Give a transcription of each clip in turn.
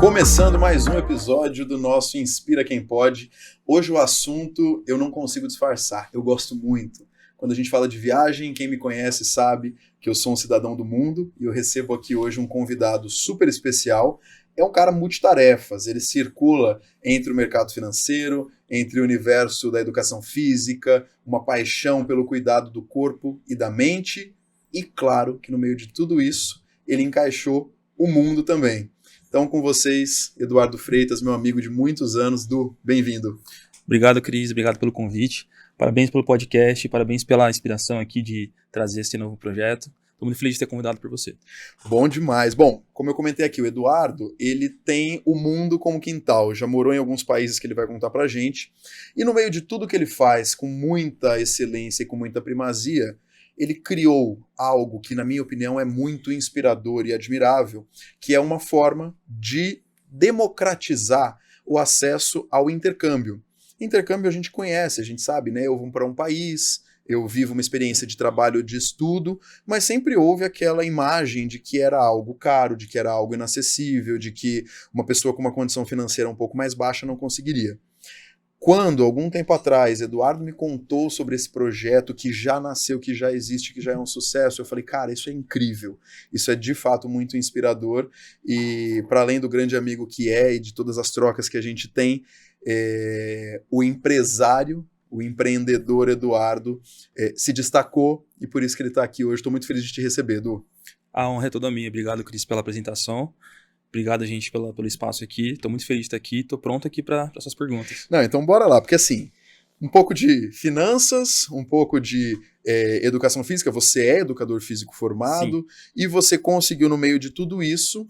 Começando mais um episódio do nosso Inspira Quem Pode. Hoje o assunto eu não consigo disfarçar, eu gosto muito. Quando a gente fala de viagem, quem me conhece sabe que eu sou um cidadão do mundo e eu recebo aqui hoje um convidado super especial. É um cara multitarefas, ele circula entre o mercado financeiro, entre o universo da educação física, uma paixão pelo cuidado do corpo e da mente, e claro que no meio de tudo isso, ele encaixou o mundo também. Então, com vocês, Eduardo Freitas, meu amigo de muitos anos. Du, bem-vindo. Obrigado, Cris. Obrigado pelo convite. Parabéns pelo podcast. Parabéns pela inspiração aqui de trazer esse novo projeto. Estou muito feliz de ter convidado por você. Bom demais. Bom, como eu comentei aqui, o Eduardo, ele tem o mundo como quintal. Já morou em alguns países que ele vai contar pra gente. E no meio de tudo que ele faz, com muita excelência e com muita primazia, ele criou algo que, na minha opinião, é muito inspirador e admirável, que é uma forma de democratizar o acesso ao intercâmbio. Intercâmbio a gente conhece, a gente sabe, né? Eu vou para um país, eu vivo uma experiência de trabalho, de estudo, mas sempre houve aquela imagem de que era algo caro, de que era algo inacessível, de que uma pessoa com uma condição financeira um pouco mais baixa não conseguiria. Quando, algum tempo atrás, Eduardo me contou sobre esse projeto que já nasceu, que já existe, que já é um sucesso, eu falei, cara, isso é incrível, isso é de fato muito inspirador e para além do grande amigo que é e de todas as trocas que a gente tem, o empresário, o empreendedor Eduardo se destacou e por isso que ele está aqui hoje. Estou muito feliz de te receber, Edu. A honra é toda minha. Obrigado, Cris, pela apresentação. Obrigado, gente, pelo espaço aqui. Estou muito feliz de estar aqui. Estou pronto aqui para suas perguntas. Não, então bora lá, porque assim, um pouco de finanças, um pouco de educação física, você é educador físico formado, Sim. e você conseguiu, no meio de tudo isso,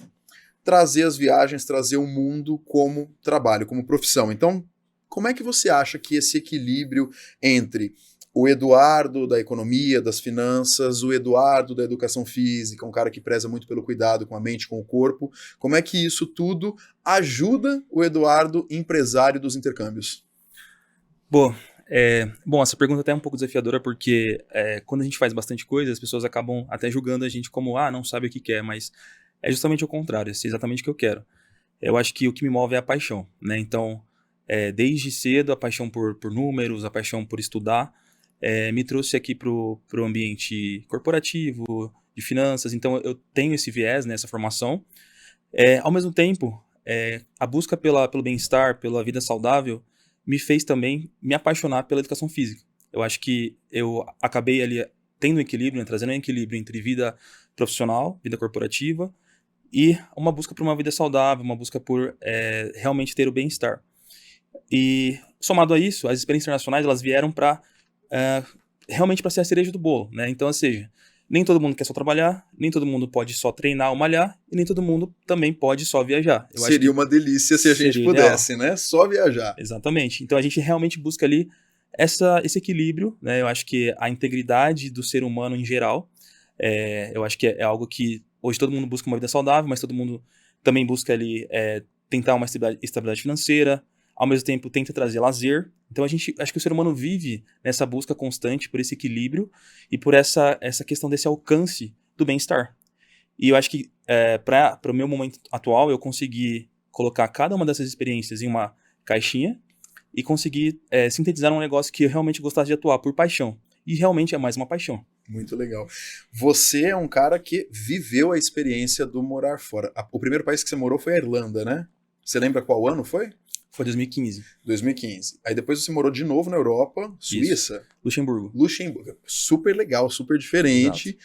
trazer as viagens, trazer o mundo como trabalho, como profissão. Então, como é que você acha que esse equilíbrio entre o Eduardo da economia, das finanças, o Eduardo da educação física, um cara que preza muito pelo cuidado com a mente, com o corpo, como é que isso tudo ajuda o Eduardo empresário dos intercâmbios? Bom, essa pergunta até é um pouco desafiadora porque quando a gente faz bastante coisa, as pessoas acabam até julgando a gente como, não sabe o que quer, mas é justamente o contrário, é exatamente o que eu quero. Eu acho que o que me move é a paixão, né? Então, desde cedo, a paixão por números, a paixão por estudar, me trouxe aqui pro ambiente corporativo, de finanças. Então, eu tenho esse viés, né, essa formação. Ao mesmo tempo, a busca pelo bem-estar, pela vida saudável, me fez também me apaixonar pela educação física. Eu acho que eu acabei ali tendo um equilíbrio, né, trazendo um equilíbrio entre vida profissional, vida corporativa, e uma busca por uma vida saudável, uma busca por realmente ter o bem-estar. E somado a isso, as experiências internacionais elas vieram para realmente para ser a cereja do bolo, né? Então, ou seja, nem todo mundo quer só trabalhar, nem todo mundo pode só treinar ou malhar, e nem todo mundo também pode só viajar. Eu acho Seria que uma delícia se a gente seria ideal. pudesse, né? Só viajar. Exatamente. Então a gente realmente busca ali esse equilíbrio, né? Eu acho que a integridade do ser humano em geral, eu acho que é algo que hoje todo mundo busca uma vida saudável, mas todo mundo também busca ali tentar uma estabilidade financeira, ao mesmo tempo tenta trazer lazer. Então acho que o ser humano vive nessa busca constante por esse equilíbrio e por essa questão desse alcance do bem-estar. E eu acho que para o meu momento atual eu consegui colocar cada uma dessas experiências em uma caixinha e conseguir sintetizar um negócio que eu realmente gostasse de atuar por paixão. E realmente é mais uma paixão. Muito legal. Você é um cara que viveu a experiência do morar fora. O primeiro país que você morou foi a Irlanda, né? Você lembra qual ano foi? Foi 2015. 2015. Aí depois você morou de novo na Europa, Isso. Suíça, Luxemburgo. Luxemburgo. Super legal, super Exato. diferente.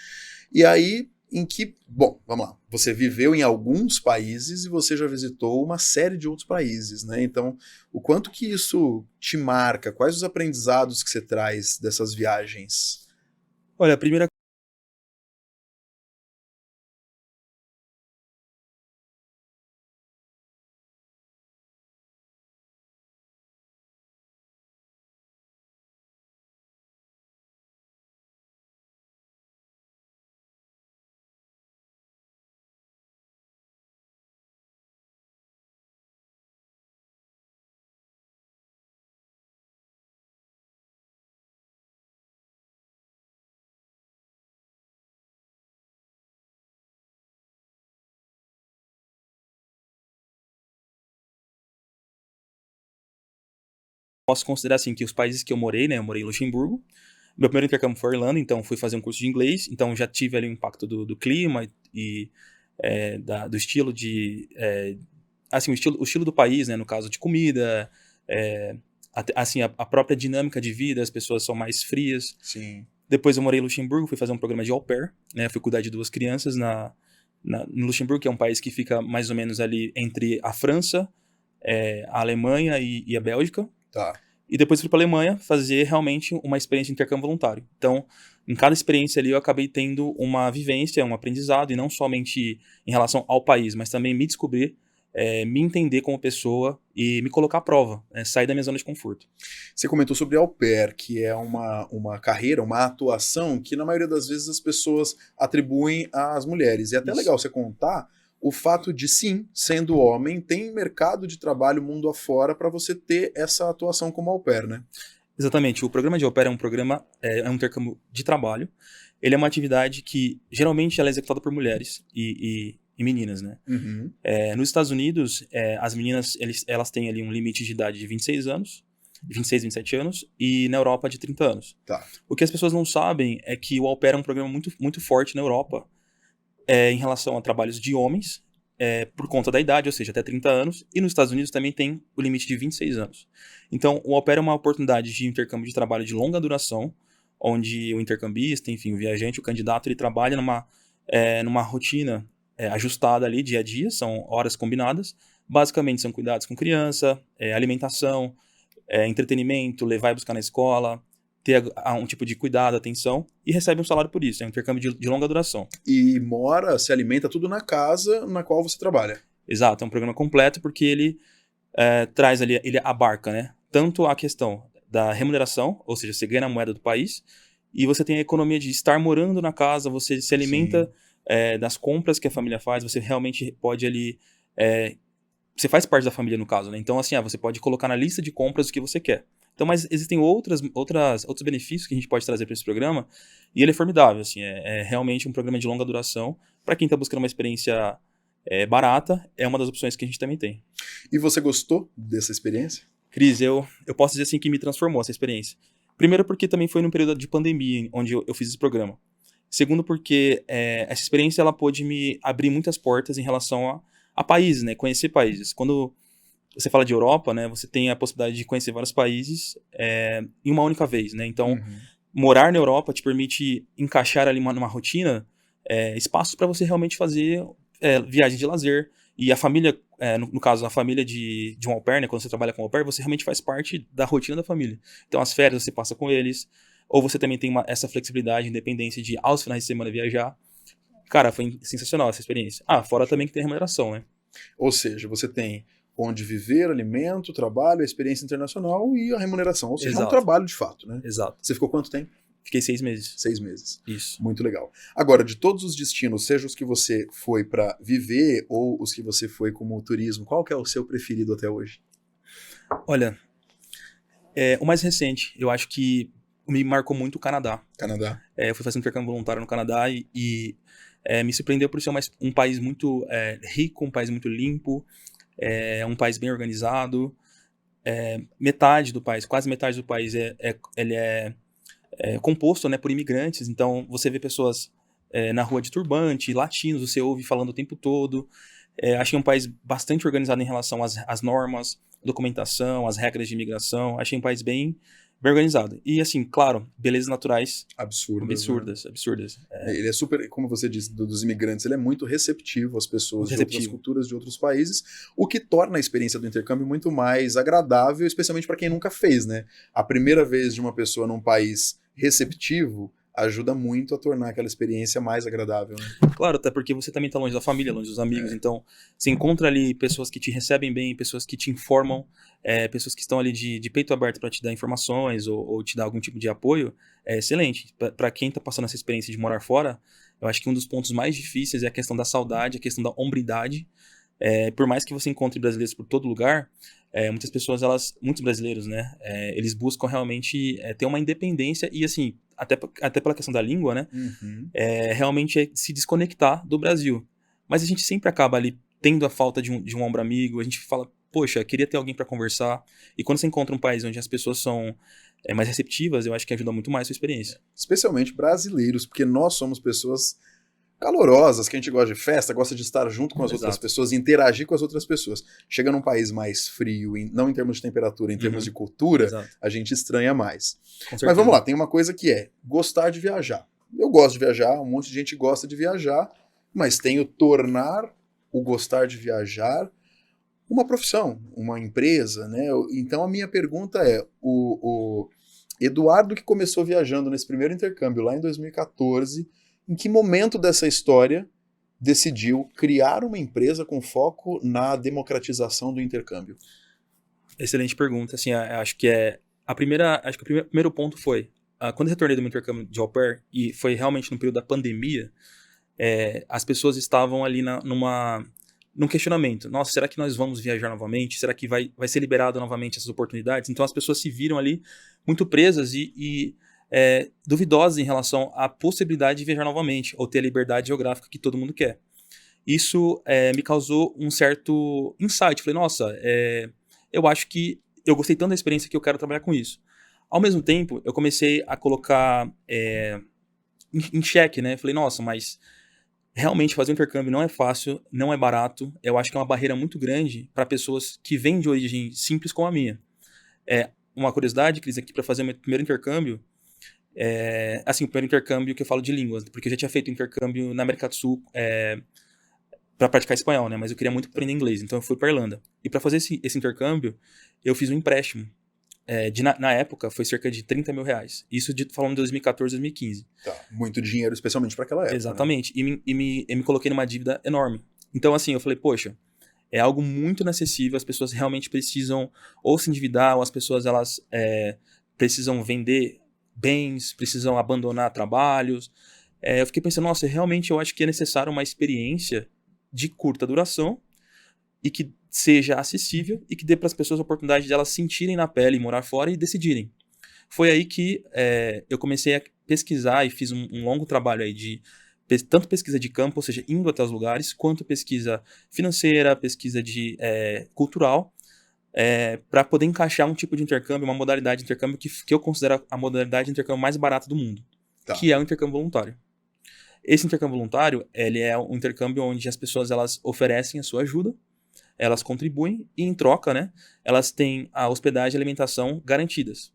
E aí, em que. Bom, vamos lá. Você viveu em alguns países e você já visitou uma série de outros países, né? Então, o quanto que isso te marca? Quais os aprendizados que você traz dessas viagens? Olha, a primeira Posso considerar assim que os países que eu morei, né, eu morei em Luxemburgo, meu primeiro intercâmbio foi Irlanda, então fui fazer um curso de inglês, então já tive ali o impacto do clima e do estilo de... assim, o estilo do país, né, no caso de comida, assim, a própria dinâmica de vida, as pessoas são mais frias. Sim. Depois eu morei em Luxemburgo, fui fazer um programa de au pair, né, fui cuidar de 2 crianças no Luxemburgo, que é um país que fica mais ou menos ali entre a França, a Alemanha e a Bélgica. Tá. E depois fui para a Alemanha fazer realmente uma experiência de intercâmbio voluntário. Então, em cada experiência ali eu acabei tendo uma vivência, um aprendizado, e não somente em relação ao país, mas também me descobrir, me entender como pessoa e me colocar à prova, sair da minha zona de conforto. Você comentou sobre au pair, que é uma carreira, uma atuação que na maioria das vezes as pessoas atribuem às mulheres. E é até Isso. legal você contar o fato de, sim, sendo homem, tem mercado de trabalho mundo afora para você ter essa atuação como au pair, né? Exatamente. O programa de au pair é um programa, é um intercâmbio de trabalho. Ele é uma atividade que geralmente ela é executada por mulheres e meninas, né? Uhum. Nos Estados Unidos, as meninas elas têm ali um limite de idade de 26 anos, 26, 27 anos, e na Europa de 30 anos. Tá. O que as pessoas não sabem é que o au pair é um programa muito, muito forte na Europa em relação a trabalhos de homens, por conta da idade, ou seja, até 30 anos, e nos Estados Unidos também tem o limite de 26 anos. Então, o au pair é uma oportunidade de intercâmbio de trabalho de longa duração, onde o intercambista, enfim, o viajante, o candidato, ele trabalha numa rotina ajustada ali, dia a dia, são horas combinadas. Basicamente, são cuidados com criança, alimentação, entretenimento, levar e buscar na escola, ter um tipo de cuidado, atenção, e recebe um salário por isso. É um intercâmbio de longa duração. E mora, se alimenta tudo na casa na qual você trabalha. Exato, é um programa completo porque ele traz ali, ele abarca, né, tanto a questão da remuneração, ou seja, você ganha na moeda do país, e você tem a economia de estar morando na casa, você se alimenta das compras que a família faz, você realmente pode ali... você faz parte da família, no caso, né? Então, assim, você pode colocar na lista de compras o que você quer. Então, mas existem outros benefícios que a gente pode trazer para esse programa, e ele é formidável, assim, é realmente um programa de longa duração. Para quem está buscando uma experiência barata, é uma das opções que a gente também tem. E você gostou dessa experiência? Cris, eu posso dizer assim que me transformou essa experiência. Primeiro porque também foi num período de pandemia onde eu fiz esse programa. Segundo porque essa experiência ela pôde me abrir muitas portas em relação a países, né? Conhecer países. Quando você fala de Europa, né? Você tem a possibilidade de conhecer vários países em uma única vez, né? Então, morar na Europa te permite encaixar ali numa rotina espaços para você realmente fazer viagens de lazer. E a família, no caso, a família de um au pair, né? Quando você trabalha com au pair, você realmente faz parte da rotina da família. Então, as férias você passa com eles, ou você também tem essa flexibilidade, independência de, aos finais de semana, viajar. Cara, foi sensacional essa experiência. Fora também que tem remuneração, né? Ou seja, você tem onde viver, alimento, trabalho, a experiência internacional e a remuneração. Ou seja, Exato. É um trabalho de fato, né? Exato. Você ficou quanto tempo? Fiquei 6 meses. 6 meses. Isso. Muito legal. Agora, de todos os destinos, seja os que você foi para viver ou os que você foi como turismo, qual que é o seu preferido até hoje? Olha, o mais recente, eu acho que me marcou muito o Canadá. Canadá. Eu fui fazer um intercâmbio voluntário no Canadá e me surpreendeu por ser um país muito rico, um país muito limpo, um país bem organizado. Metade do país, quase metade do país, ele é composto, né, por imigrantes. Então, você vê pessoas na rua de turbante, latinos, você ouve falando o tempo todo. Achei um país bastante organizado em relação às normas, documentação, às regras de imigração. Achei um país bem organizado. E, assim, claro, belezas naturais absurdas. Absurdas. Ele é super, como você disse, dos imigrantes, ele é muito receptivo às pessoas de outras culturas, de outros países, o que torna a experiência do intercâmbio muito mais agradável, especialmente para quem nunca fez, né? A primeira vez de uma pessoa num país receptivo ajuda muito a tornar aquela experiência mais agradável, né? Claro, até porque você também está longe da família, longe dos amigos, então você encontra ali pessoas que te recebem bem, pessoas que te informam, pessoas que estão ali de peito aberto para te dar informações ou te dar algum tipo de apoio, é excelente. Para quem está passando essa experiência de morar fora, eu acho que um dos pontos mais difíceis é a questão da saudade, a questão da hombridade. Por mais que você encontre brasileiros por todo lugar, muitos brasileiros, né, eles buscam realmente ter uma independência e, assim, até pela questão da língua, né, realmente se desconectar do Brasil. Mas a gente sempre acaba ali tendo a falta de um ombro amigo, a gente fala, poxa, queria ter alguém para conversar. E quando você encontra um país onde as pessoas são mais receptivas, eu acho que ajuda muito mais a sua experiência. Especialmente brasileiros, porque nós somos pessoas calorosas, que a gente gosta de festa, gosta de estar junto com as outras Exato. pessoas, interagir com as outras pessoas. Chega num país mais frio, não em termos de temperatura, em termos de cultura, Exato. a gente estranha mais. Com certeza. Mas vamos lá, tem uma coisa que é gostar de viajar. Eu gosto de viajar, um monte de gente gosta de viajar, mas tem o tornar o gostar de viajar uma profissão, uma empresa, né? Então a minha pergunta é, o Eduardo que começou viajando nesse primeiro intercâmbio lá em 2014, em que momento dessa história decidiu criar uma empresa com foco na democratização do intercâmbio? Excelente pergunta. Assim, acho que o primeiro ponto foi, quando eu retornei do meu intercâmbio de au pair, e foi realmente no período da pandemia, as pessoas estavam ali num questionamento. Nossa, será que nós vamos viajar novamente? Será que vai ser liberado novamente essas oportunidades? Então as pessoas se viram ali muito presas e duvidosas em relação à possibilidade de viajar novamente, ou ter a liberdade geográfica que todo mundo quer. Isso me causou um certo insight. Falei, nossa, eu acho que eu gostei tanto da experiência que eu quero trabalhar com isso. Ao mesmo tempo, eu comecei a colocar em xeque, né? Falei, nossa, mas realmente fazer um intercâmbio não é fácil, não é barato. Eu acho que é uma barreira muito grande para pessoas que vêm de origem simples como a minha. Uma curiosidade, Cris, aqui para fazer o meu primeiro intercâmbio, assim, o primeiro intercâmbio que eu falo de línguas, porque eu já tinha feito intercâmbio na América do Sul para praticar espanhol, né? Mas eu queria muito aprender inglês, então eu fui para Irlanda. E para fazer esse intercâmbio, eu fiz um empréstimo. Na época, foi cerca de 30 mil reais. Isso falando de 2014, 2015. Tá, muito dinheiro, especialmente para aquela época. Exatamente. Né? E me coloquei numa dívida enorme. Então, assim, eu falei, poxa, é algo muito inacessível, as pessoas realmente precisam ou se endividar, ou as pessoas elas precisam vender bens, precisam abandonar trabalhos. Eu fiquei pensando, nossa, realmente eu acho que é necessário uma experiência de curta duração e que seja acessível e que dê para as pessoas a oportunidade de elas sentirem na pele, morar fora e decidirem. Foi aí que eu comecei a pesquisar e fiz um longo trabalho aí de tanto pesquisa de campo, ou seja, indo até os lugares, quanto pesquisa financeira, pesquisa cultural, para poder encaixar um tipo de intercâmbio, uma modalidade de intercâmbio que eu considero a modalidade de intercâmbio mais barata do mundo, que é o intercâmbio voluntário. Esse intercâmbio voluntário, ele é um intercâmbio onde as pessoas elas oferecem a sua ajuda, elas contribuem e, em troca, né, elas têm a hospedagem e alimentação garantidas.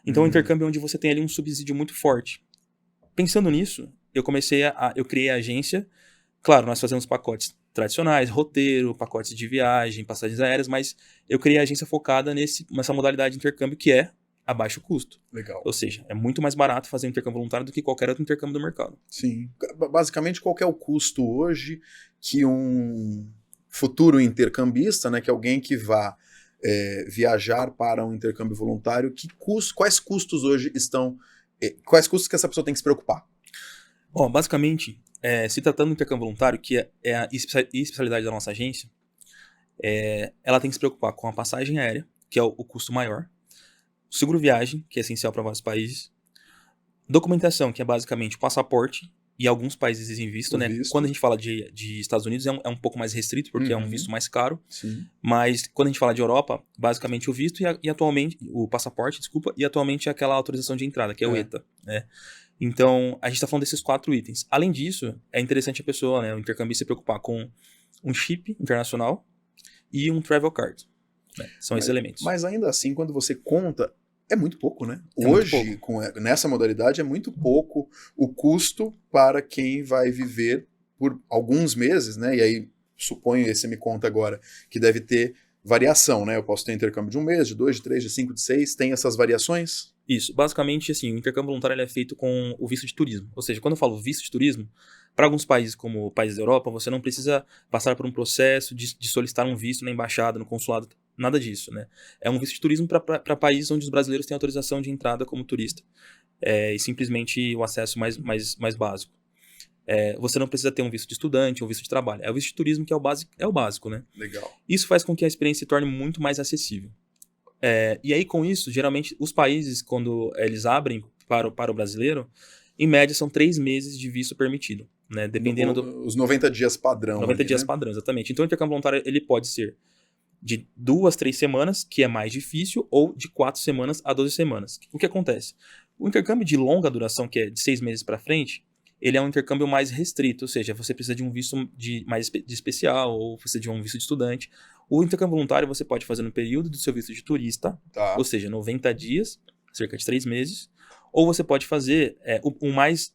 Então, é um intercâmbio onde você tem ali um subsídio muito forte. Pensando nisso, eu criei a agência. Claro, nós fazemos pacotes tradicionais, roteiro, pacotes de viagem, passagens aéreas, mas eu criei a agência focada nessa modalidade de intercâmbio que é a baixo custo. Legal. Ou seja, é muito mais barato fazer um intercâmbio voluntário do que qualquer outro intercâmbio do mercado. Sim. Basicamente, qual que é o custo hoje que um futuro intercambista, né, que alguém que vá viajar para um intercâmbio voluntário, quais custos hoje estão... quais custos que essa pessoa tem que se preocupar? Bom, basicamente, se tratando do intercâmbio voluntário, que é a especialidade da nossa agência, ela tem que se preocupar com a passagem aérea, que é o custo maior, seguro viagem, que é essencial para vários países, documentação, que é basicamente o passaporte, e alguns países exigem visto, né? Quando a gente fala de Estados Unidos é um pouco mais restrito, porque é um visto mais caro. Sim. Mas quando a gente fala de Europa, basicamente o visto e atualmente, o passaporte, desculpa, e atualmente aquela autorização de entrada, que é o ETA, né? Então, a gente está falando desses 4 itens. Além disso, é interessante a pessoa, né, o intercambista, se preocupar com um chip internacional e um travel card. Né? São esses elementos. Mas ainda assim, quando você conta, é muito pouco, né? Hoje, nessa modalidade, é muito pouco o custo para quem vai viver por alguns meses, né? E aí, suponho, e você me conta agora, que deve ter variação, né? Eu posso ter intercâmbio de 1 mês, de 2, de 3, de 5, de 6, tem essas variações? Isso, basicamente, assim, o intercâmbio voluntário ele é feito com o visto de turismo. Ou seja, quando eu falo visto de turismo, para alguns países, como países da Europa, você não precisa passar por um processo de solicitar um visto na embaixada, no consulado, nada disso, né? É um visto de turismo para países onde os brasileiros têm autorização de entrada como turista. E simplesmente o acesso mais básico. Você não precisa ter um visto de estudante, um visto de trabalho. É o visto de turismo que é o básico, né? Legal. Isso faz com que a experiência se torne muito mais acessível. E aí, com isso, geralmente, os países, quando eles abrem para o brasileiro, em média, são 3 meses de visto permitido, né? Dependendo Os 90 dias padrão. 90 dias padrão, exatamente. Então, o intercâmbio voluntário, ele pode ser de 2, 3 semanas, que é mais difícil, ou de 4 semanas a 12 semanas. O que acontece? O intercâmbio de longa duração, que é de 6 meses para frente, ele é um intercâmbio mais restrito, ou seja, você precisa de um visto de especial, ou precisa de um visto de estudante. O intercâmbio voluntário você pode fazer no período do seu visto de turista, Tá. ou seja, 90 dias, cerca de 3 meses, ou você pode fazer, o mais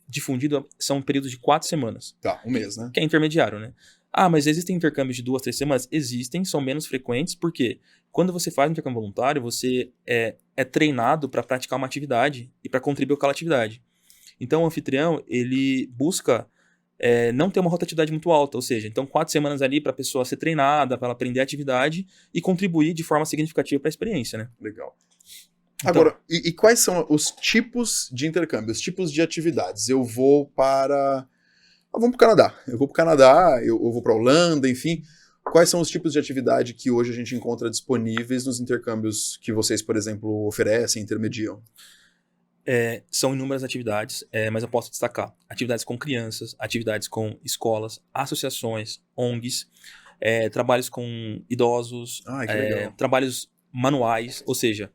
difundido são períodos de 4 semanas. Tá, um mês, né? Que é intermediário, né? Ah, mas existem intercâmbios de 2, 3 semanas? Existem, são menos frequentes, porque quando você faz um intercâmbio voluntário, você é treinado para praticar uma atividade e para contribuir com aquela atividade. Então, o anfitrião, ele busca não ter uma rotatividade muito alta, ou seja, então 4 semanas ali para a pessoa ser treinada, para ela aprender a atividade e contribuir de forma significativa para a experiência, né? Legal. Então, Agora, e quais são os tipos de intercâmbio, os tipos de atividades? Eu vou para... vamos para o Canadá. Eu vou para o Canadá, eu vou para a Holanda, enfim. Quais são os tipos de atividade que hoje a gente encontra disponíveis nos intercâmbios que vocês, por exemplo, oferecem, intermediam? São inúmeras atividades, mas eu posso destacar atividades com crianças, atividades com escolas, associações, ONGs, trabalhos com idosos, Que legal. trabalhos manuais, ou seja,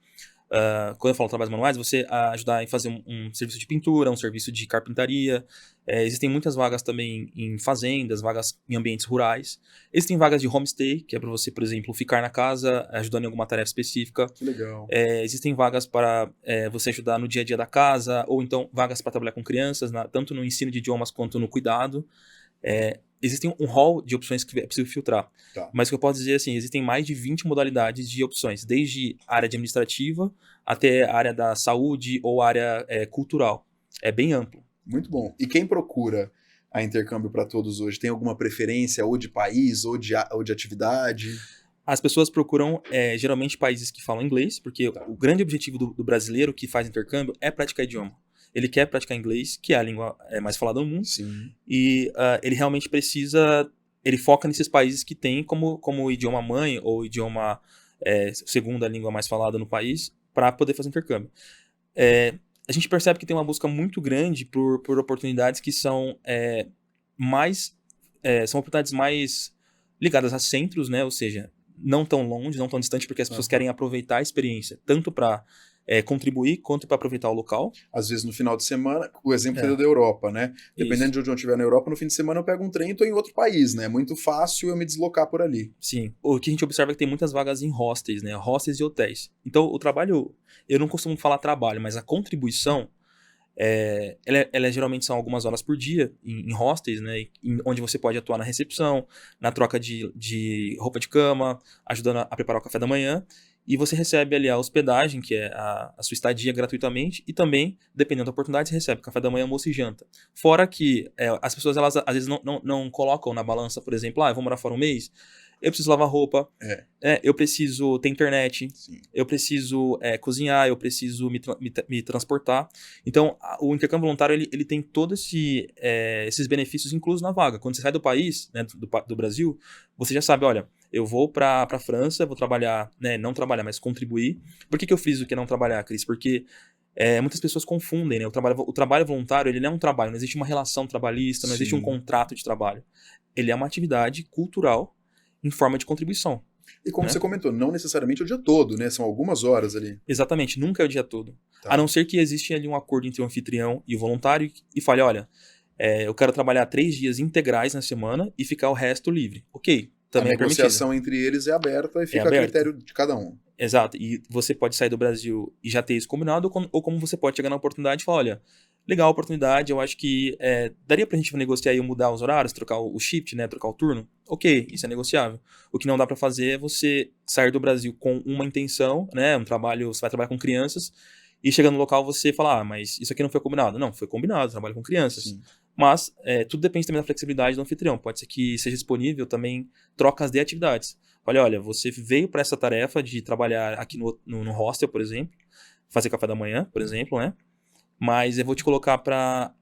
quando eu falo trabalhos manuais, você ajudar em fazer um serviço de pintura, um serviço de carpintaria. Existem muitas vagas também em fazendas, vagas em ambientes rurais. Existem vagas de homestay, que é para você, por exemplo, ficar na casa ajudando em alguma tarefa específica. Que legal. Existem vagas para você ajudar no dia a dia da casa, ou então vagas para trabalhar com crianças, tanto no ensino de idiomas quanto no cuidado. Existem um hall de opções que é preciso filtrar. Tá. Mas o que eu posso dizer assim, existem mais de 20 modalidades de opções, desde área administrativa até área da saúde ou área cultural. É bem amplo. Muito bom. E quem procura a Intercâmbio para Todos hoje, tem alguma preferência ou de país ou de atividade? As pessoas procuram geralmente países que falam inglês, porque o grande objetivo do brasileiro que faz intercâmbio é praticar idioma. Ele quer praticar inglês, que é a língua mais falada no mundo. Sim. E ele realmente precisa... Ele foca nesses países que tem como idioma mãe ou idioma segunda língua mais falada no país para poder fazer intercâmbio. A gente percebe que tem uma busca muito grande por oportunidades que são são oportunidades mais ligadas a centros, né? Ou seja, não tão longe, não tão distante, porque as pessoas querem aproveitar a experiência, tanto para contribuir quanto para aproveitar o local. Às vezes no final de semana, o exemplo foi da Europa, né? Dependendo de onde eu estiver na Europa, no fim de semana eu pego um trem e estou em outro país, né? É muito fácil eu me deslocar por ali. Sim. O que a gente observa é que tem muitas vagas em hostels, né? Hostels e hotéis. Então, o trabalho... Eu não costumo falar trabalho, mas a contribuição... ela geralmente são algumas horas por dia em hostels, né? Onde você pode atuar na recepção, na troca de roupa de cama, ajudando a preparar o café da manhã. E você recebe ali a hospedagem, que é a sua estadia gratuitamente, e também, dependendo da oportunidade, você recebe café da manhã, almoço e janta. Fora que as pessoas, elas às vezes não colocam na balança, por exemplo, eu vou morar fora um mês, eu preciso lavar roupa, eu preciso ter internet, Sim. eu preciso cozinhar, eu preciso me transportar. Então, o intercâmbio voluntário, ele tem todos esses benefícios inclusos na vaga. Quando você sai do país, né, do Brasil, você já sabe, olha, eu vou para a França, vou trabalhar, né, não trabalhar, mas contribuir. Por que eu fiz o que não trabalhar, Cris? Porque muitas pessoas confundem, né? O trabalho voluntário, ele não é um trabalho, não existe uma relação trabalhista, não existe um contrato de trabalho. Ele é uma atividade cultural em forma de contribuição. E como você comentou, não necessariamente o dia todo, né? São algumas horas ali. Exatamente, nunca é o dia todo. Tá. A não ser que existe ali um acordo entre o anfitrião e o voluntário e fale, olha, eu quero trabalhar 3 dias integrais na semana e ficar o resto livre. Ok, também é permitido. A negociação entre eles é aberta e fica a critério de cada um. Exato, e você pode sair do Brasil e já ter isso combinado, ou como você pode chegar na oportunidade e falar, olha, legal a oportunidade, eu acho que daria pra gente negociar e mudar os horários, trocar o shift, né, trocar o turno. Ok, isso é negociável. O que não dá pra fazer é você sair do Brasil com uma intenção, né, você vai trabalhar com crianças, e chegando no local você fala, mas isso aqui não foi combinado. Não, foi combinado, trabalho com crianças. Sim. Mas tudo depende também da flexibilidade do anfitrião. Pode ser que seja disponível também trocas de atividades. Olha, você veio para essa tarefa de trabalhar aqui no hostel, por exemplo, fazer café da manhã, por exemplo, né? Mas eu vou te colocar para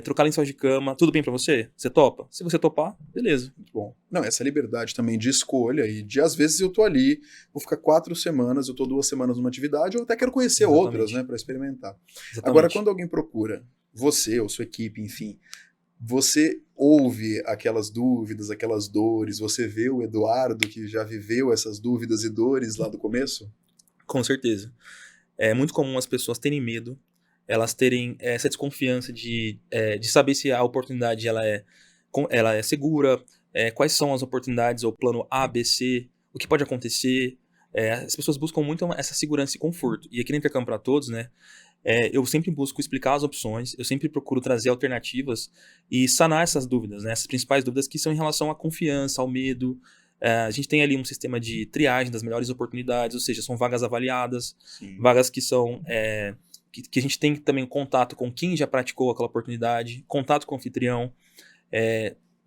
trocar lençóis de cama. Tudo bem para você? Você topa? Se você topar, beleza. Muito bom. Não, essa liberdade também de escolha e de, às vezes, eu tô ali, vou ficar 4 semanas, eu tô 2 semanas numa atividade, eu até quero conhecer outras, né, para experimentar. Exatamente. Agora, quando alguém procura você ou sua equipe, enfim, Você ouve aquelas dúvidas, aquelas dores, você vê o Eduardo que já viveu essas dúvidas e dores lá do começo? Com certeza. É muito comum as pessoas terem medo, elas terem essa desconfiança de saber se a oportunidade ela é segura, quais são as oportunidades, ou plano A, B, C, o que pode acontecer. As pessoas buscam muito essa segurança e conforto. E aqui no Intercâmbio para Todos, né, eu sempre busco explicar as opções, eu sempre procuro trazer alternativas e sanar essas dúvidas, né, essas principais dúvidas que são em relação à confiança, ao medo. A gente tem ali um sistema de triagem das melhores oportunidades, ou seja, são vagas avaliadas, Sim. vagas que são que a gente tem também contato com quem já praticou aquela oportunidade, contato com o anfitrião,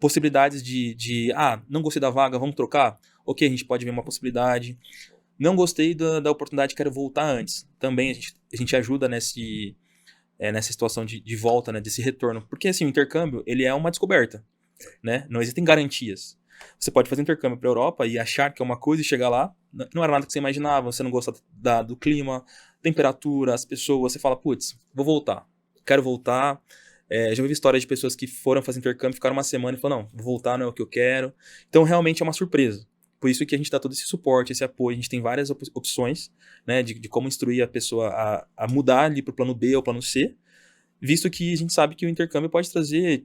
possibilidades não gostei da vaga, vamos trocar? Ok, a gente pode ver uma possibilidade. Não gostei da oportunidade, quero voltar antes. Também a gente ajuda nessa situação de volta, né, desse retorno. Porque assim, o intercâmbio, ele é uma descoberta, né? Não existem garantias. Você pode fazer intercâmbio para a Europa e achar que é uma coisa e chegar lá, não era nada que você imaginava, você não gosta do clima, temperatura, as pessoas, você fala, putz, vou voltar, quero voltar. Já ouvi histórias de pessoas que foram fazer intercâmbio, ficaram uma semana e falaram, não, vou voltar, não é o que eu quero. Então, realmente é uma surpresa. Por isso que a gente dá todo esse suporte, esse apoio. A gente tem várias opções, né, de como instruir a pessoa a mudar ali para o plano B ou plano C, visto que a gente sabe que o intercâmbio pode trazer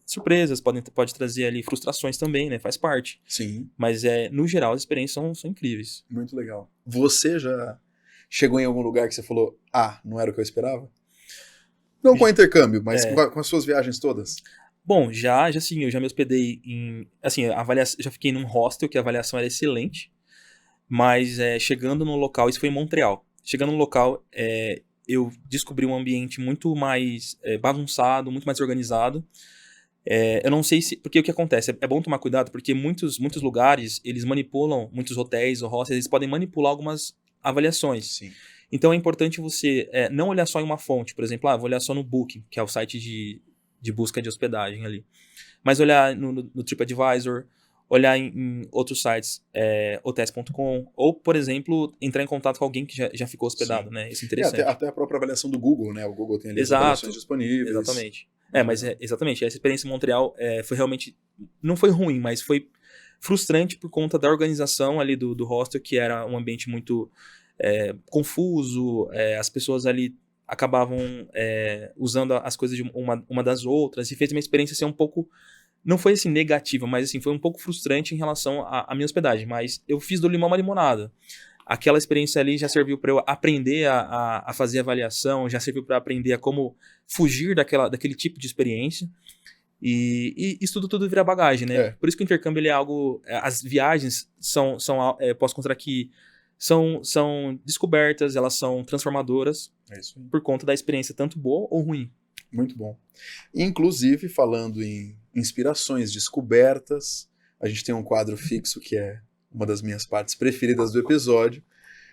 surpresas, pode trazer ali frustrações também, né? Faz parte. Sim. Mas, no geral, as experiências são incríveis. Muito legal. Você já chegou em algum lugar que você falou, não era o que eu esperava? Não com intercâmbio, mas com as suas viagens todas? Bom, já sim, eu já me hospedei assim, já fiquei num hostel que a avaliação era excelente, mas chegando no local, isso foi em Montreal. Chegando no local, eu descobri um ambiente muito mais bagunçado, muito mais organizado. Eu não sei se... Porque o que acontece? É bom tomar cuidado, porque muitos lugares, eles manipulam, muitos hotéis ou hostels, eles podem manipular algumas avaliações. Sim. Então é importante você não olhar só em uma fonte. Por exemplo, vou olhar só no Booking, que é o site de busca de hospedagem ali. Mas olhar no TripAdvisor, olhar em outros sites, hotels.com, ou, por exemplo, entrar em contato com alguém que já ficou hospedado, né? Isso é interessante. Até a própria avaliação do Google, né? O Google tem ali as Exato, avaliações disponíveis. Exatamente. Exatamente. Essa experiência em Montreal foi realmente... Não foi ruim, mas foi frustrante por conta da organização ali do hostel, que era um ambiente muito confuso, as pessoas ali acabavam usando as coisas de uma das outras, e fez minha experiência ser um pouco... Não foi assim negativa, mas assim, foi um pouco frustrante em relação à minha hospedagem, mas eu fiz do limão uma limonada. Aquela experiência ali já serviu para eu aprender a fazer avaliação, já serviu para aprender a como fugir daquele tipo de experiência. E isso tudo vira bagagem, né? Por isso que o intercâmbio ele é algo... As viagens posso considerar que são descobertas, elas são transformadoras por conta da experiência tanto boa ou ruim. Muito bom. Inclusive, falando em inspirações, descobertas, a gente tem um quadro fixo que é uma das minhas partes preferidas do episódio,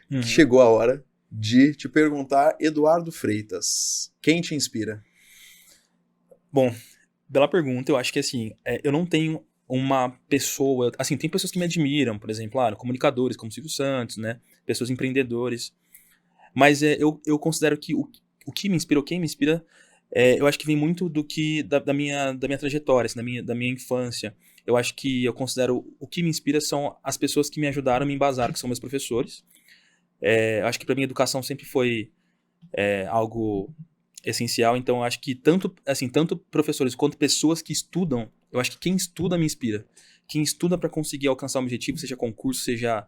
que chegou a hora de te perguntar, Eduardo Freitas, quem te inspira? Bom, bela pergunta. Eu acho que assim, eu não tenho uma pessoa... Assim, tem pessoas que me admiram, por exemplo, comunicadores como Silvio Santos, né? Pessoas empreendedores. Mas eu considero que o que me inspira, quem me inspira, eu acho que vem muito da minha trajetória, assim, da minha infância. Eu acho que eu considero o que me inspira são as pessoas que me ajudaram, me embasaram, que são meus professores. Eu acho que para mim a educação sempre foi algo essencial, então eu acho que tanto professores quanto pessoas que estudam, eu acho que quem estuda me inspira. Quem estuda para conseguir alcançar um objetivo, seja concurso, seja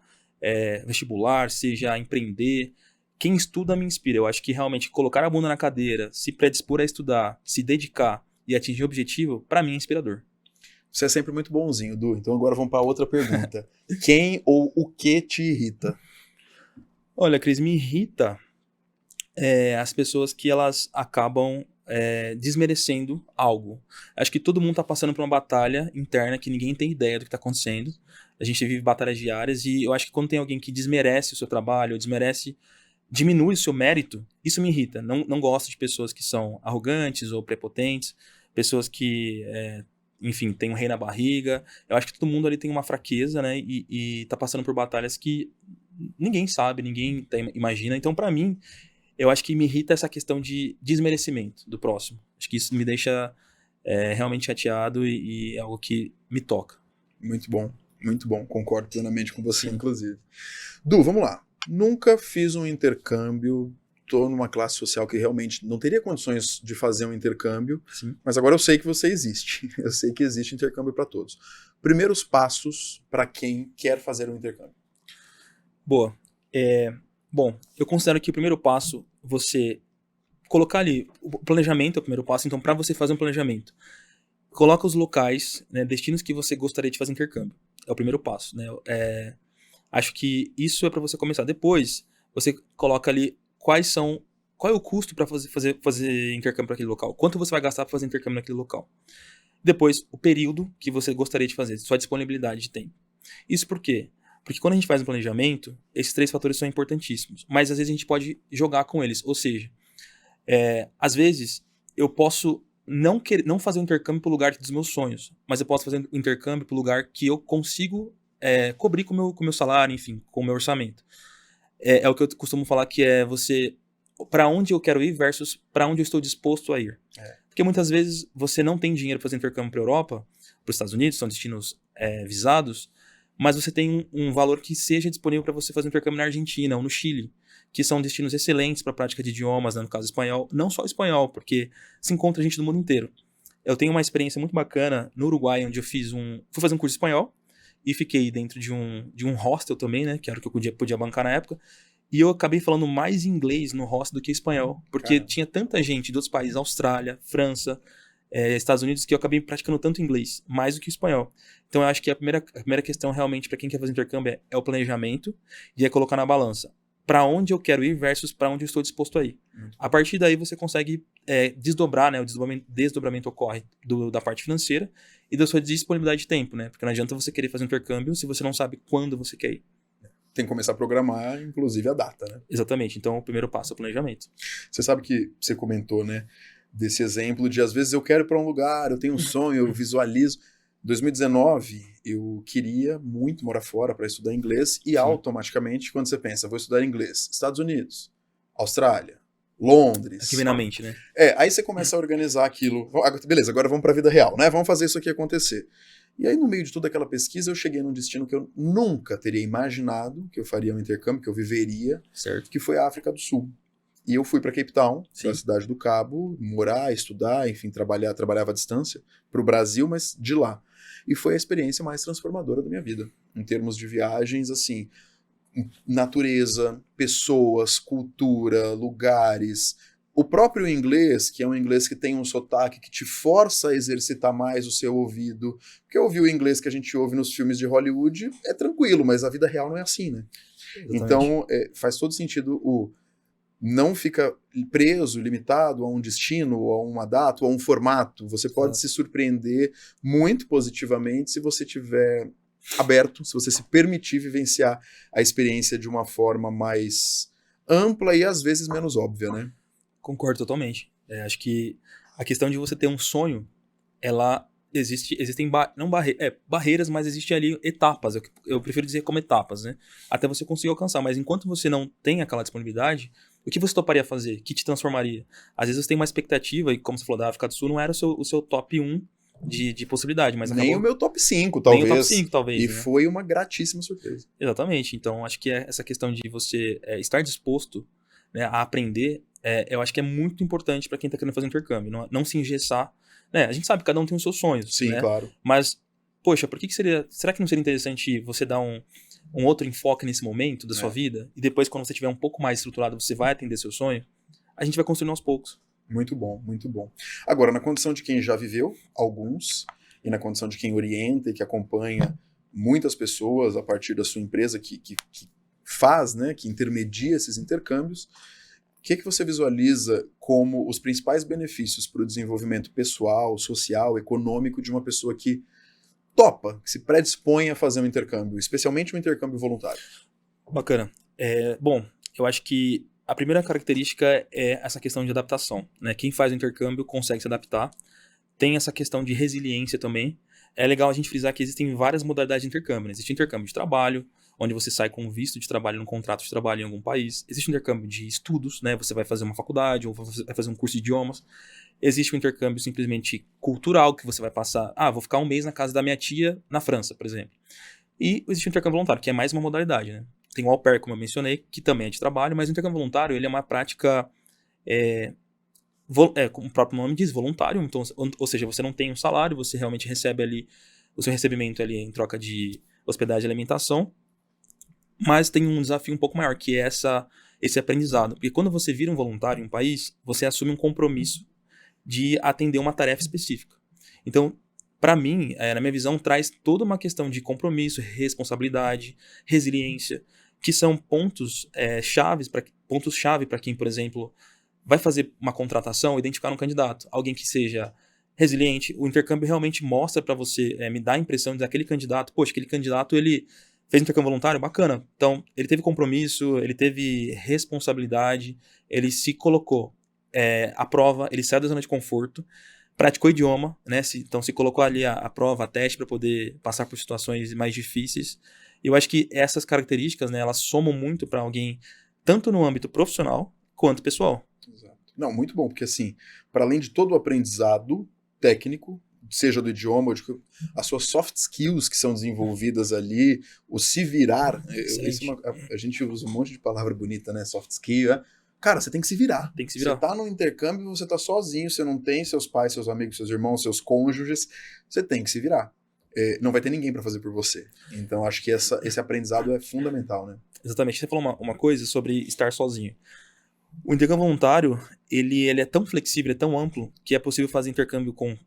vestibular, seja empreender, quem estuda me inspira. Eu acho que realmente colocar a bunda na cadeira, se predispor a estudar, se dedicar e atingir o objetivo, para mim é inspirador. Você é sempre muito bonzinho, Du. Então agora vamos para outra pergunta. Quem ou o que te irrita? Olha, Cris, me irrita as pessoas que elas acabam desmerecendo algo. Acho que todo mundo está passando por uma batalha interna que ninguém tem ideia do que está acontecendo. A gente vive batalhas diárias e eu acho que quando tem alguém que desmerece o seu trabalho, diminui o seu mérito, isso me irrita. Não gosto de pessoas que são arrogantes ou prepotentes, pessoas que, enfim, têm um rei na barriga. Eu acho que todo mundo ali tem uma fraqueza, né? E tá passando por batalhas que ninguém sabe, ninguém imagina. Então, para mim, eu acho que me irrita essa questão de desmerecimento do próximo. Acho que isso me deixa realmente chateado e é algo que me toca. Muito bom, concordo plenamente com você, Sim. inclusive. Du, vamos lá. Nunca fiz um intercâmbio, tô numa classe social que realmente não teria condições de fazer um intercâmbio, Sim. mas agora eu sei que você existe. Eu sei que existe intercâmbio para todos. Primeiros passos para quem quer fazer um intercâmbio. Boa. Bom, eu considero que o primeiro passo, você colocar ali, o planejamento é o primeiro passo, então para você fazer um planejamento, coloca os locais, né, destinos que você gostaria de fazer intercâmbio. É o primeiro passo, né? Acho que isso é para você começar. Depois, você coloca ali qual é o custo para fazer intercâmbio para aquele local, quanto você vai gastar para fazer intercâmbio naquele local. Depois, o período que você gostaria de fazer, sua disponibilidade de tempo. Isso por quê? Porque quando a gente faz um planejamento, esses 3 fatores são importantíssimos, mas às vezes a gente pode jogar com eles, ou seja, às vezes eu posso não fazer um intercâmbio para o lugar dos meus sonhos, mas eu posso fazer um intercâmbio para o lugar que eu consigo cobrir com o meu salário, enfim, com o meu orçamento. É o que eu costumo falar que é você para onde eu quero ir versus para onde eu estou disposto a ir. Porque muitas vezes você não tem dinheiro para fazer intercâmbio para a Europa, para os Estados Unidos, são destinos visados, mas você tem um valor que seja disponível para você fazer um intercâmbio na Argentina ou no Chile, que são destinos excelentes para a prática de idiomas, né, no caso espanhol, não só espanhol, porque se encontra gente do mundo inteiro. Eu tenho uma experiência muito bacana no Uruguai, onde eu fui fazer um curso de espanhol e fiquei dentro de um hostel também, né, que era o que eu podia bancar na época, e eu acabei falando mais inglês no hostel do que espanhol, porque tinha tanta gente de outros países, Austrália, França, Estados Unidos, que eu acabei praticando tanto inglês, mais do que espanhol. Então eu acho que a primeira questão realmente para quem quer fazer intercâmbio é o planejamento e é colocar na balança para onde eu quero ir versus para onde eu estou disposto a ir. A partir daí você consegue desdobrar, né? O desdobramento ocorre da parte financeira e da sua disponibilidade de tempo, né? Porque não adianta você querer fazer um intercâmbio se você não sabe quando você quer ir. Tem que começar a programar, inclusive, a data, né? Exatamente. Então, o primeiro passo é o planejamento. Você sabe que você comentou, né? Desse exemplo de, às vezes, eu quero ir para um lugar, eu tenho um sonho, eu visualizo. Em 2019, eu queria muito morar fora para estudar inglês e automaticamente, quando você pensa, vou estudar inglês, Estados Unidos, Austrália, Londres. Aqui vem na mente, né? Aí você começa a organizar aquilo. Beleza, agora vamos para a vida real, né? Vamos fazer isso aqui acontecer. E aí, no meio de toda aquela pesquisa, eu cheguei num destino que eu nunca teria imaginado que eu faria um intercâmbio, que eu viveria, certo, que foi a África do Sul. E eu fui para Cape Town, para a cidade do Cabo, morar, estudar, enfim, trabalhava à distância para o Brasil, mas de lá. E foi a experiência mais transformadora da minha vida, em termos de viagens, assim, natureza, pessoas, cultura, lugares. O próprio inglês, que é um inglês que tem um sotaque que te força a exercitar mais o seu ouvido. Porque ouvir o inglês que a gente ouve nos filmes de Hollywood é tranquilo, mas a vida real não é assim, né? Exatamente. Então, faz todo sentido não fica preso, limitado a um destino, ou a uma data, ou a um formato. Você pode se surpreender muito positivamente se você tiver aberto, se você se permitir vivenciar a experiência de uma forma mais ampla e às vezes menos óbvia, né? Concordo totalmente. Acho que a questão de você ter um sonho, ela existem barreiras, mas existem ali etapas. Eu prefiro dizer como etapas, né? Até você conseguir alcançar. Mas enquanto você não tem aquela disponibilidade, o que você toparia fazer? O que te transformaria? Às vezes você tem uma expectativa, e como você falou da África do Sul, não era o seu top 1 de possibilidade, mas nem o meu top 5, talvez. Nem o top 5, talvez. E né? Foi uma gratíssima surpresa. Exatamente. Então, acho que essa questão de você estar disposto, né, a aprender, eu acho que é muito importante para quem está querendo fazer intercâmbio. Não se engessar. Né? A gente sabe que cada um tem os seus sonhos. Sim, né? Claro. Mas, poxa, será que não seria interessante você dar um outro enfoque nesse momento da sua vida? E depois, quando você estiver um pouco mais estruturado, você vai atender seu sonho? A gente vai construindo aos poucos. Muito bom, muito bom. Agora, na condição de quem já viveu alguns, e na condição de quem orienta e que acompanha muitas pessoas a partir da sua empresa que faz, né, que intermedia esses intercâmbios, o que você visualiza como os principais benefícios para o desenvolvimento pessoal, social, econômico de uma pessoa que topa, que se predispõe a fazer um intercâmbio, especialmente um intercâmbio voluntário? Bacana. Bom, eu acho que a primeira característica é essa questão de adaptação. Né? Quem faz o intercâmbio consegue se adaptar. Tem essa questão de resiliência também. É legal a gente frisar que existem várias modalidades de intercâmbio. Né? Existe intercâmbio de trabalho, onde você sai com visto de trabalho, num contrato de trabalho em algum país. Existe um intercâmbio de estudos, né? Você vai fazer uma faculdade ou você vai fazer um curso de idiomas. Existe um intercâmbio simplesmente cultural, que você vai passar... vou ficar um mês na casa da minha tia na França, por exemplo. E existe o intercâmbio voluntário, que é mais uma modalidade, né? Tem o au pair, como eu mencionei, que também é de trabalho, mas o intercâmbio voluntário ele é uma prática, como o próprio nome diz, voluntário. Então, ou seja, você não tem um salário, você realmente recebe ali o seu recebimento ali em troca de hospedagem e alimentação, mas tem um desafio um pouco maior, que é esse aprendizado. Porque quando você vira um voluntário em um país, você assume um compromisso de atender uma tarefa específica. Então, para mim, na minha visão, traz toda uma questão de compromisso, responsabilidade, resiliência, que são pontos-chave para quem, por exemplo, vai fazer uma contratação, identificar um candidato, alguém que seja resiliente. O intercâmbio realmente mostra para você, me dá a impressão de aquele candidato, poxa, aquele candidato, ele fez um intercâmbio voluntário, bacana. Então, ele teve compromisso, ele teve responsabilidade, ele se colocou à prova, ele saiu da zona de conforto, praticou idioma, né? Então se colocou ali a prova, a teste para poder passar por situações mais difíceis. E eu acho que essas características, né, elas somam muito para alguém, tanto no âmbito profissional quanto pessoal. Exato. Não, muito bom, porque assim, para além de todo o aprendizado técnico, seja do idioma, ou as suas soft skills que são desenvolvidas ali, o se virar, a gente usa um monte de palavra bonita, né? Soft skill, cara, você tem que se virar. Tem que se virar. Você tá no intercâmbio, você tá sozinho, você não tem seus pais, seus amigos, seus irmãos, seus cônjuges, você tem que se virar. Não vai ter ninguém para fazer por você. Então, acho que esse aprendizado é fundamental, né? Exatamente. Você falou uma coisa sobre estar sozinho. O intercâmbio voluntário, ele é tão flexível, é tão amplo, que é possível fazer intercâmbio com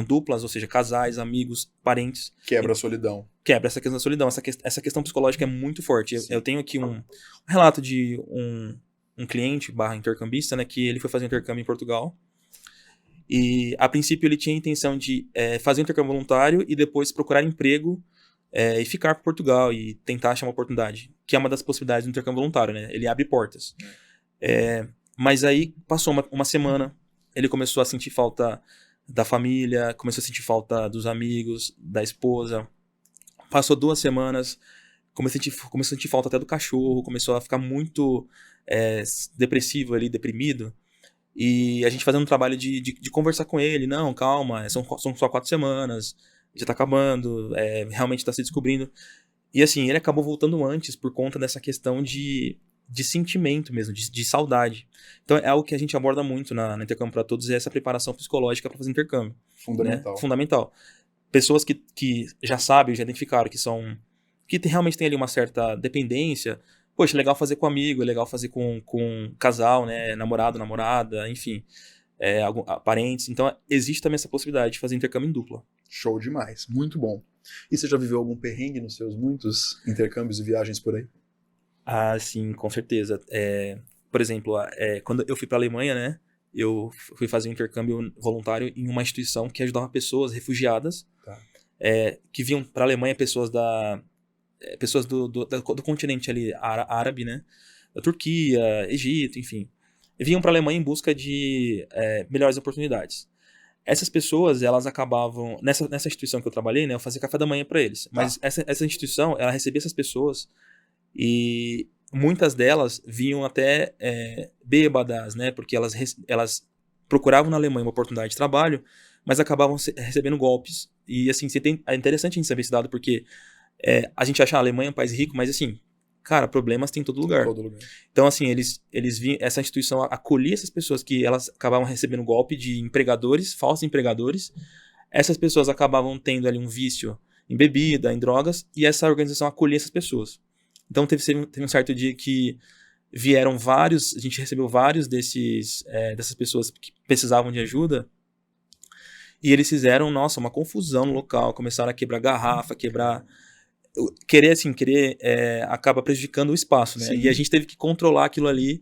duplas, ou seja, casais, amigos, parentes. Quebra a solidão. Quebra essa questão da solidão. Essa questão psicológica é muito forte. Eu tenho aqui um relato de um cliente / intercambista, né, que ele foi fazer um intercâmbio em Portugal. E, a princípio, ele tinha a intenção de fazer um intercâmbio voluntário e depois procurar emprego e ficar para Portugal e tentar achar uma oportunidade, que é uma das possibilidades do intercâmbio voluntário, né? Ele abre portas. Mas aí, passou uma semana, ele começou a sentir falta da família, começou a sentir falta dos amigos, da esposa. Passou 2 semanas, começou a sentir falta até do cachorro, começou a ficar muito depressivo ali, deprimido. E a gente fazendo um trabalho de conversar com ele. Não, calma, são só 4 semanas, já tá acabando, realmente tá se descobrindo. E assim, ele acabou voltando antes por conta dessa questão de sentimento mesmo, de saudade. Então é algo que a gente aborda muito na Intercâmbio para Todos, é essa preparação psicológica para fazer intercâmbio. Fundamental. Né? Fundamental. Pessoas que já sabem, já identificaram que realmente tem ali uma certa dependência. Poxa, é legal fazer com amigo, é legal fazer com casal, né? Namorado, namorada, enfim, parentes. Então existe também essa possibilidade de fazer intercâmbio em dupla. Show demais, muito bom. E você já viveu algum perrengue nos seus muitos intercâmbios e viagens por aí? Ah, sim, com certeza. Por exemplo, quando eu fui para a Alemanha, né? Eu fui fazer um intercâmbio voluntário em uma instituição que ajudava pessoas refugiadas, tá. Que vinham para a Alemanha, pessoas do continente ali árabe, né? Da Turquia, Egito, enfim. Vinham para a Alemanha em busca de melhores oportunidades. Essas pessoas, elas acabavam... Nessa instituição que eu trabalhei, né? Eu fazia café da manhã para eles. Mas essa instituição, ela recebia essas pessoas e muitas delas vinham até bêbadas, né? Porque elas procuravam na Alemanha uma oportunidade de trabalho, mas acabavam recebendo golpes. E assim, é interessante a gente saber esse dado, porque a gente acha a Alemanha um país rico, mas assim, cara, problemas tem em todo lugar. Então assim, essa instituição acolhia essas pessoas que elas acabavam recebendo golpe de empregadores, falsos empregadores. Essas pessoas acabavam tendo ali um vício em bebida, em drogas, e essa organização acolhia essas pessoas. Então teve um certo dia que vieram vários, a gente recebeu vários dessas pessoas que precisavam de ajuda, e eles fizeram, uma confusão no local, começaram a quebrar garrafa, querer acaba prejudicando o espaço, né? Sim. E a gente teve que controlar aquilo ali,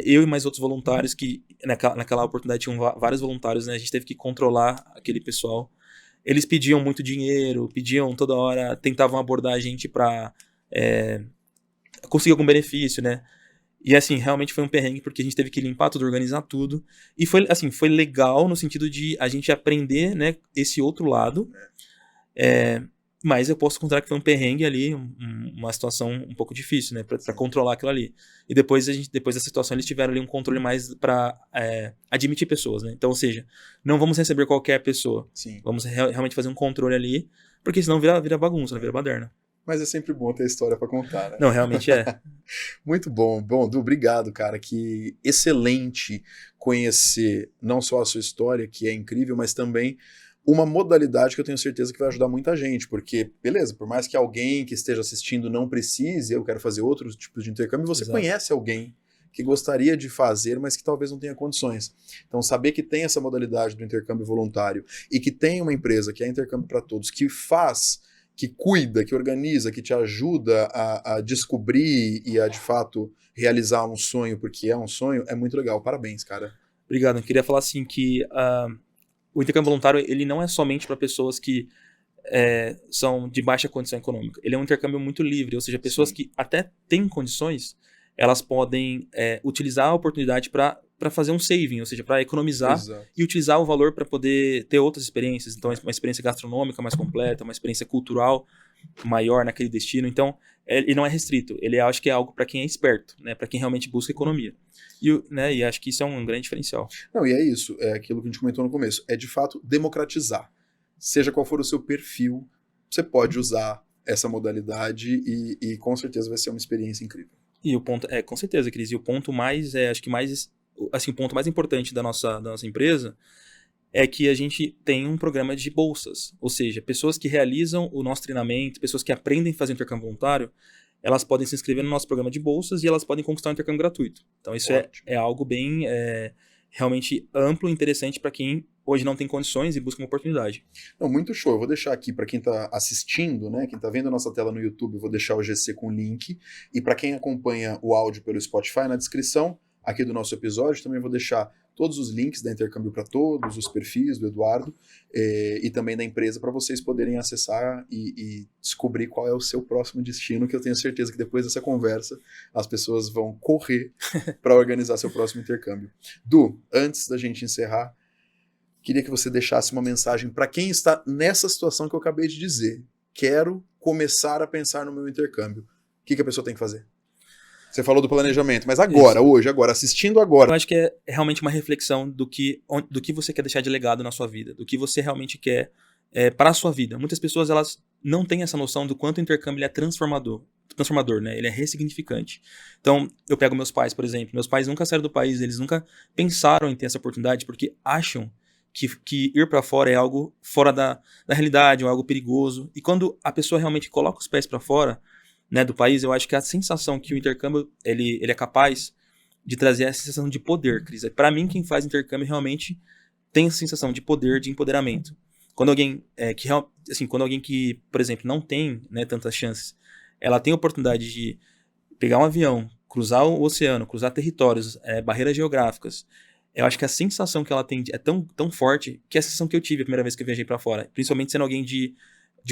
eu e mais outros voluntários, que naquela oportunidade tinham vários voluntários, né? A gente teve que controlar aquele pessoal. Eles pediam muito dinheiro, pediam toda hora, tentavam abordar a gente para conseguir algum benefício, né? E assim, realmente foi um perrengue, porque a gente teve que limpar tudo, organizar tudo. E foi legal no sentido de a gente aprender, né, esse outro lado. Mas eu posso considerar que foi um perrengue ali, uma situação um pouco difícil, né? Pra controlar aquilo ali. E depois dessa situação, eles tiveram ali um controle mais pra admitir pessoas, né? Então, ou seja, não vamos receber qualquer pessoa. Sim. Vamos realmente fazer um controle ali, porque senão vira bagunça, né? Vira baderna. Mas é sempre bom ter história pra contar, né? Não, realmente é. Muito bom. Bom, Du, obrigado, cara. Que excelente conhecer não só a sua história, que é incrível, mas também uma modalidade que eu tenho certeza que vai ajudar muita gente, porque, beleza, por mais que alguém que esteja assistindo não precise, eu quero fazer outros tipos de intercâmbio, você Exato. conhece alguém que gostaria de fazer, mas que talvez não tenha condições. Então, saber que tem essa modalidade do intercâmbio voluntário e que tem uma empresa que é Intercâmbio para Todos, que faz, que cuida, que organiza, que te ajuda a descobrir e a, de fato, realizar um sonho, porque é um sonho, é muito legal. Parabéns, cara. Obrigado. Eu queria falar assim que o intercâmbio voluntário, ele não é somente para pessoas que são de baixa condição econômica. Ele é um intercâmbio muito livre, ou seja, pessoas que até têm condições, elas podem utilizar a oportunidade para fazer um saving, ou seja, para economizar. Exato. E utilizar o valor para poder ter outras experiências. Então, uma experiência gastronômica mais completa, uma experiência cultural maior naquele destino. Então, ele não é restrito. Ele acho que é algo para quem é esperto, né? Para quem realmente busca economia. E acho que isso é um grande diferencial. Não, e é isso, é aquilo que a gente comentou no começo, é de fato democratizar. Seja qual for o seu perfil, você pode usar essa modalidade e com certeza vai ser uma experiência incrível. E o ponto, com certeza, Cris, e o ponto mais, acho que mais, assim, o ponto mais importante da nossa empresa é que a gente tem um programa de bolsas, ou seja, pessoas que realizam o nosso treinamento, pessoas que aprendem a fazer intercâmbio voluntário, elas podem se inscrever no nosso programa de bolsas e elas podem conquistar um intercâmbio gratuito. Então isso é algo bem realmente amplo e interessante para quem hoje não tem condições e busca uma oportunidade. Não, muito show. Eu vou deixar aqui para quem está assistindo, né, quem está vendo a nossa tela no YouTube, eu vou deixar o GC com link. E para quem acompanha o áudio pelo Spotify, na descrição aqui do nosso episódio, também vou deixar todos os links da Intercâmbio para Todos, os perfis do Eduardo e também da empresa para vocês poderem acessar e descobrir qual é o seu próximo destino, que eu tenho certeza que depois dessa conversa as pessoas vão correr para organizar seu próximo intercâmbio. Du, antes da gente encerrar, queria que você deixasse uma mensagem para quem está nessa situação que eu acabei de dizer. Quero começar a pensar no meu intercâmbio. O que a pessoa tem que fazer? Você falou do planejamento, mas agora, hoje, assistindo agora. Eu acho que é realmente uma reflexão do que você quer deixar de legado na sua vida, do que você realmente quer para a sua vida. Muitas pessoas elas não têm essa noção do quanto o intercâmbio ele é transformador, né? Ele é ressignificante. Então, eu pego meus pais, por exemplo. Meus pais nunca saíram do país, eles nunca pensaram em ter essa oportunidade porque acham que ir para fora é algo fora da realidade, ou algo perigoso. E quando a pessoa realmente coloca os pés para fora, né, do país, eu acho que a sensação que o intercâmbio ele é capaz de trazer essa sensação de poder, Cris. Para mim, quem faz intercâmbio realmente tem essa sensação de poder, de empoderamento. Quando alguém que, por exemplo, não tem, né, tantas chances, ela tem a oportunidade de pegar um avião, cruzar o oceano, cruzar territórios, barreiras geográficas. Eu acho que a sensação que ela tem é tão forte que é a sensação que eu tive a primeira vez que eu viajei para fora, principalmente sendo alguém de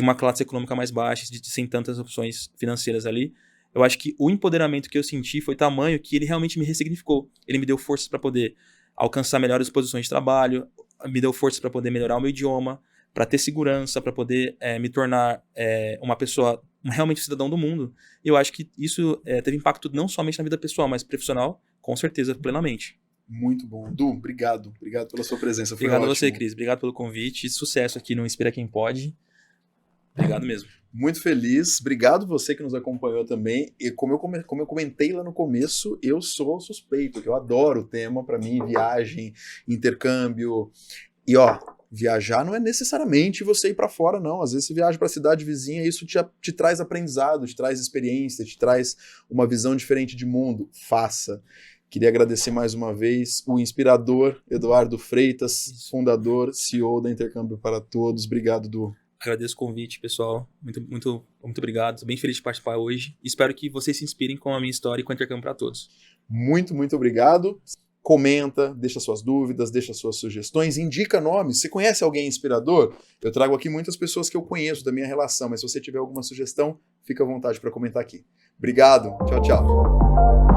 uma classe econômica mais baixa, sem tantas opções financeiras ali. Eu acho que o empoderamento que eu senti foi tamanho que ele realmente me ressignificou. Ele me deu forças para poder alcançar melhores posições de trabalho, me deu forças para poder melhorar o meu idioma, para ter segurança, para poder me tornar uma pessoa, realmente um cidadão do mundo. E eu acho que isso teve impacto não somente na vida pessoal, mas profissional, com certeza, plenamente. Muito bom. Du, obrigado. Obrigado pela sua presença. Foi Obrigado ótimo. a você, Cris. Obrigado pelo convite. Sucesso aqui no Inspira Quem Pode. Obrigado mesmo. Muito feliz. Obrigado você que nos acompanhou também. E como eu comentei lá no começo, eu sou suspeito, que eu adoro o tema. Para mim, viagem, intercâmbio. E viajar não é necessariamente você ir para fora, não. Às vezes você viaja para a cidade vizinha e isso te traz aprendizado, te traz experiência, te traz uma visão diferente de mundo. Faça. Queria agradecer mais uma vez o inspirador Eduardo Freitas, fundador, CEO da Intercâmbio para Todos. Obrigado, Du. Agradeço o convite, pessoal. Muito, muito, muito obrigado. Estou bem feliz de participar hoje. Espero que vocês se inspirem com a minha história e com o Intercâmbio para Todos. Muito, muito obrigado. Comenta, deixa suas dúvidas, deixa suas sugestões, indica nomes. Se conhece alguém inspirador, eu trago aqui muitas pessoas que eu conheço da minha relação, mas se você tiver alguma sugestão, fica à vontade para comentar aqui. Obrigado. Tchau, tchau.